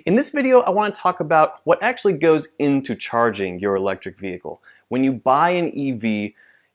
In this video, I want to talk about what actually goes into charging your electric vehicle. When you buy an EV,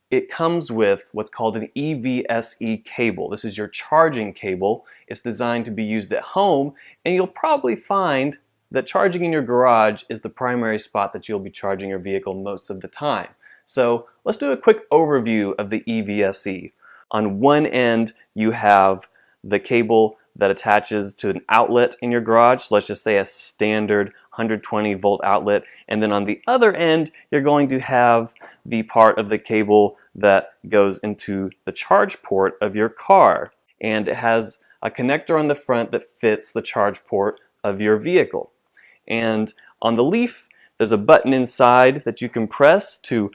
it comes with what's called an EVSE cable. This is your charging cable. It's designed to be used at home, and you'll probably find that charging in your garage is the primary spot that you'll be charging your vehicle most of the time. So let's do a quick overview of the EVSE. On one end, you have the cable that attaches to an outlet in your garage. So let's just say a standard 120 volt outlet. And then on the other end, you're going to have the part of the cable that goes into the charge port of your car. And it has a connector on the front that fits the charge port of your vehicle. And on the Leaf, there's a button inside that you can press to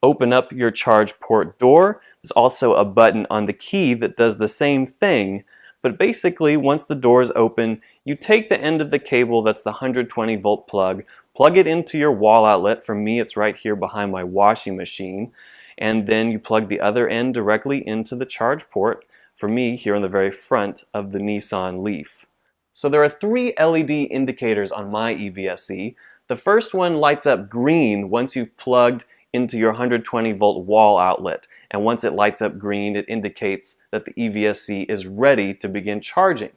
open up your charge port door. There's also a button on the key that does the same thing. But basically, once the door is open, you take the end of the cable that's the 120 volt plug it into your wall outlet. For me, it's right here behind my washing machine. And then you plug the other end directly into the charge port, for me, here on the very front of the Nissan Leaf. So there are 3 LED indicators on my EVSE. The first one lights up green once you've plugged into your 120 volt wall outlet. And once it lights up green, it indicates that the EVSE is ready to begin charging.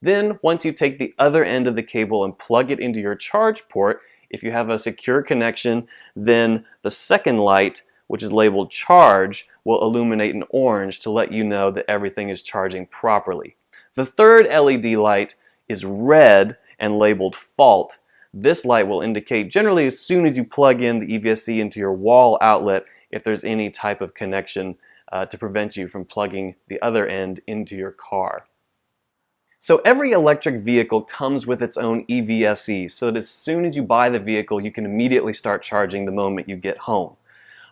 Then, once you take the other end of the cable and plug it into your charge port, if you have a secure connection, then the second light, which is labeled charge, will illuminate in orange to let you know that everything is charging properly. The third LED light is red and labeled fault. This light will indicate generally as soon as you plug in the EVSE into your wall outlet if there's any type of connection to prevent you from plugging the other end into your car. So every electric vehicle comes with its own EVSE, so that as soon as you buy the vehicle, you can immediately start charging the moment you get home.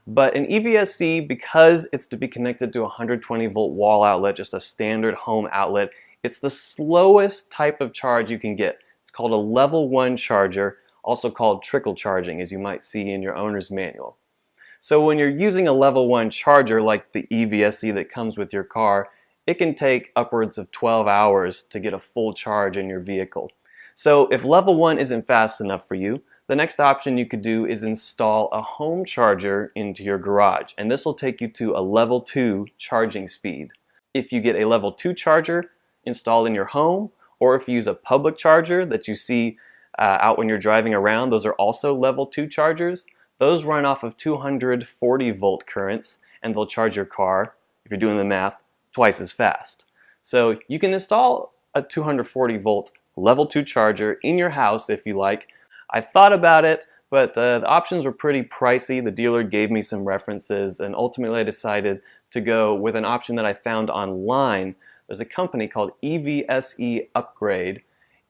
But an EVSE, because it's to be connected to a 120 volt wall outlet, just a standard home outlet, it's the slowest type of charge you can get. It's called a level 1 charger, also called trickle charging, as you might see in your owner's manual. So when you're using a level 1 charger like the EVSE that comes with your car, it can take upwards of 12 hours to get a full charge in your vehicle. So if level 1 isn't fast enough for you, the next option you could do is install a home charger into your garage, and this will take you to a level 2 charging speed. If you get a level 2 charger installed in your home, or if you use a public charger that you see out when you're driving around, those are also level 2 chargers. Those run off of 240 volt currents, and they'll charge your car, if you're doing the math, twice as fast. So you can install a 240 volt level 2 charger in your house if you like. I thought about it, but the options were pretty pricey. The dealer gave me some references, and ultimately I decided to go with an option that I found online. There's a company called EVSE Upgrade,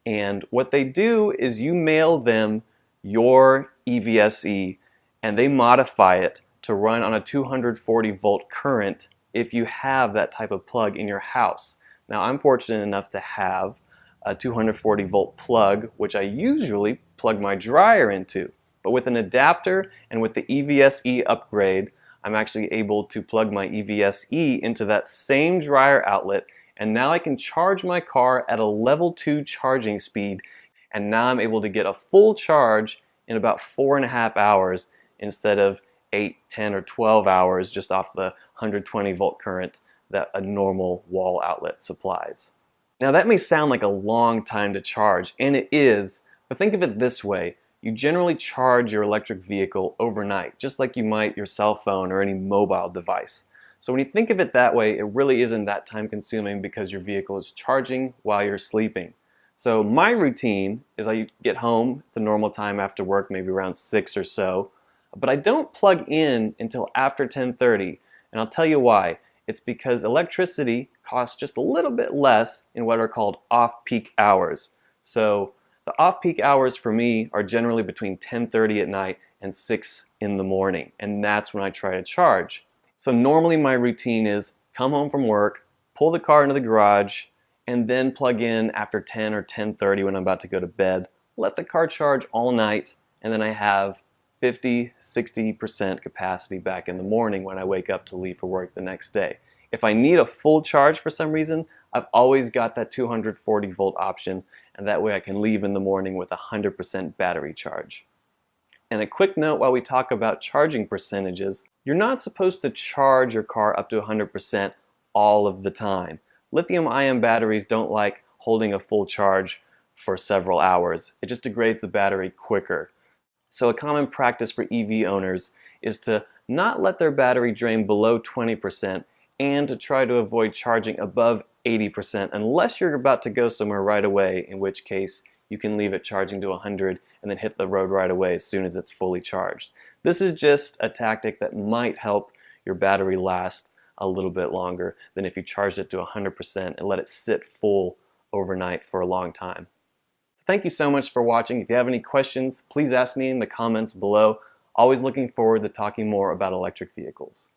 and what they do is you mail them your EVSE and they modify it to run on a 240 volt current if you have that type of plug in your house. Now, I'm fortunate enough to have a 240 volt plug, which I usually plug my dryer into. But with an adapter and with the EVSE Upgrade, I'm actually able to plug my EVSE into that same dryer outlet, and now I can charge my car at a level 2 charging speed, and now I'm able to get a full charge in about 4.5 hours instead of 8, 10, or 12 hours just off the 120 volt current that a normal wall outlet supplies. Now that may sound like a long time to charge, and it is, but think of it this way. You generally charge your electric vehicle overnight, just like you might your cell phone or any mobile device. So when you think of it that way, it really isn't that time consuming because your vehicle is charging while you're sleeping. So my routine is I get home the normal time after work, maybe around 6 or so, but I don't plug in until after 10:30, and I'll tell you why. It's because electricity costs just a little bit less in what are called off-peak hours. So the off-peak hours for me are generally between 10:30 at night and 6 in the morning, and that's when I try to charge. So normally my routine is come home from work, pull the car into the garage, and then plug in after 10 or 10:30 when I'm about to go to bed, let the car charge all night, and then I have 50-60% capacity back in the morning when I wake up to leave for work the next day. If I need a full charge for some reason, I've always got that 240 volt option, and that way I can leave in the morning with 100% battery charge. And a quick note while we talk about charging percentages, you're not supposed to charge your car up to 100% all of the time. Lithium-ion batteries don't like holding a full charge for several hours. It just degrades the battery quicker. So a common practice for EV owners is to not let their battery drain below 20% and to try to avoid charging above 80% unless you're about to go somewhere right away, in which case you can leave it charging to 100 and then hit the road right away as soon as it's fully charged. This is just a tactic that might help your battery last a little bit longer than if you charged it to 100% and let it sit full overnight for a long time. So thank you so much for watching. If you have any questions, please ask me in the comments below. Always looking forward to talking more about electric vehicles.